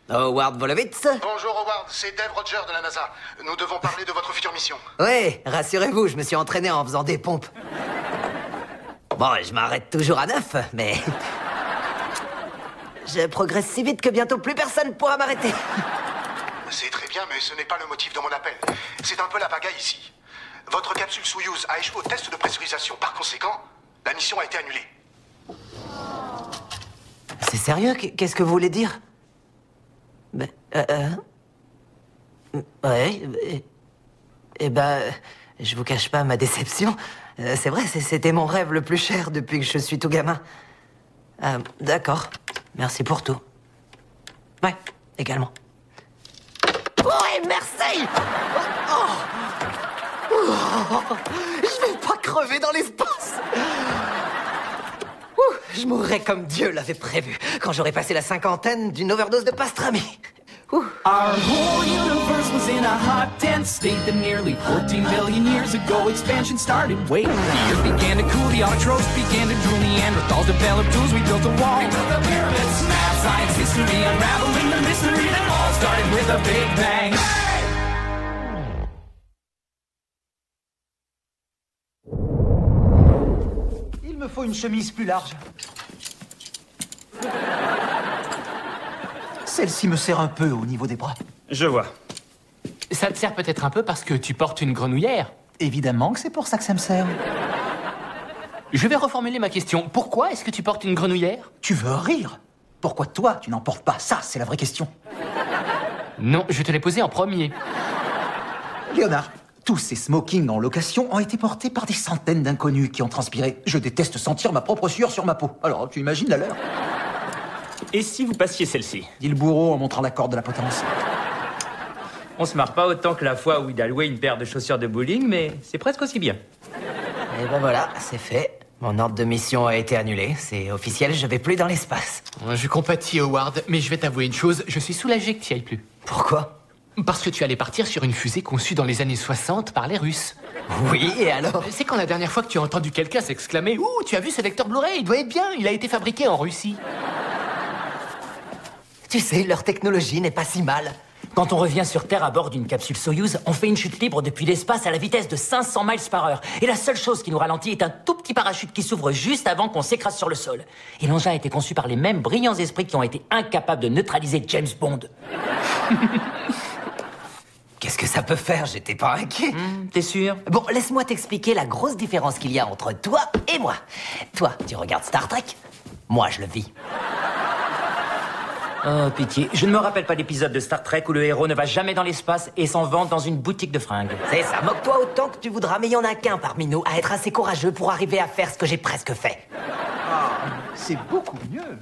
Howard Wolowitz? Bonjour Howard, c'est Dave Rogers de la NASA. Nous devons parler de votre future mission. Ouais, rassurez-vous, je me suis entraîné en faisant des pompes. Bon, je m'arrête toujours à 9, mais... je progresse si vite que bientôt plus personne pourra m'arrêter. C'est très bien, mais ce n'est pas le motif de mon appel. C'est un peu la pagaille ici. Votre capsule Soyouz a échoué au test de pressurisation. Par conséquent, la mission a été annulée. C'est sérieux? Qu'est-ce que vous voulez dire? Ouais, je vous cache pas ma déception. C'est vrai, c'était mon rêve le plus cher depuis que je suis tout gamin. D'accord. Merci pour tout. Ouais, également. Ouais, merci! Je vais pas crever dans l'espace! Je mourrais comme Dieu l'avait prévu, quand j'aurais passé la cinquantaine d'une overdose de pastrami. Our whole universe was in a hot, dense state that nearly 14 billion years ago expansion started. Wait, the earth began to cool, the autotrophs began to drool, Neanderthals developed tools, we built a wall. We built the pyramids, math, science, history, unraveling the mystery that all started with a big bang. Il me faut une chemise plus large. Celle-ci me sert un peu au niveau des bras. Je vois. Ça te sert peut-être un peu parce que tu portes une grenouillère. Évidemment que c'est pour ça que ça me sert. Je vais reformuler ma question. Pourquoi est-ce que tu portes une grenouillère? Tu veux rire? Pourquoi toi, tu n'en portes pas? Ça, c'est la vraie question. Non, je te l'ai posée en premier. Léonard, tous ces smokings en location ont été portés par des centaines d'inconnus qui ont transpiré. Je déteste sentir ma propre sueur sur ma peau. Alors, tu imagines la leur? Et si vous passiez celle-ci? Dit le bourreau en montrant la corde de la potence. On se marre pas autant que la fois où il a loué une paire de chaussures de bowling, mais c'est presque aussi bien. Et ben voilà, c'est fait. Mon ordre de mission a été annulé. C'est officiel, je vais plus dans l'espace. Je compatis, Howard, mais je vais t'avouer une chose, je suis soulagé que tu y ailles plus. Pourquoi? Parce que tu allais partir sur une fusée conçue dans les années 60 par les Russes. Oui, et alors? C'est quand la dernière fois que tu as entendu quelqu'un s'exclamer « Ouh, tu as vu ce lecteur Blu-ray, il doit être bien, il a été fabriqué en Russie. » Tu sais, leur technologie n'est pas si mal. Quand on revient sur Terre à bord d'une capsule Soyouz, on fait une chute libre depuis l'espace à la vitesse de 500 miles par heure. Et la seule chose qui nous ralentit est un tout petit parachute qui s'ouvre juste avant qu'on s'écrase sur le sol. Et l'engin a été conçu par les mêmes brillants esprits qui ont été incapables de neutraliser James Bond. Qu'est-ce que ça peut faire? J'étais pas inquiet. T'es sûr? Bon, laisse-moi t'expliquer la grosse différence qu'il y a entre toi et moi. Toi, tu regardes Star Trek. Moi, je le vis. Oh, pitié. Je ne me rappelle pas d'épisode de Star Trek où le héros ne va jamais dans l'espace et s'en vante dans une boutique de fringues. C'est ça, moque-toi autant que tu voudras, mais il y en a qu'un parmi nous à être assez courageux pour arriver à faire ce que j'ai presque fait. Ah, c'est beaucoup mieux.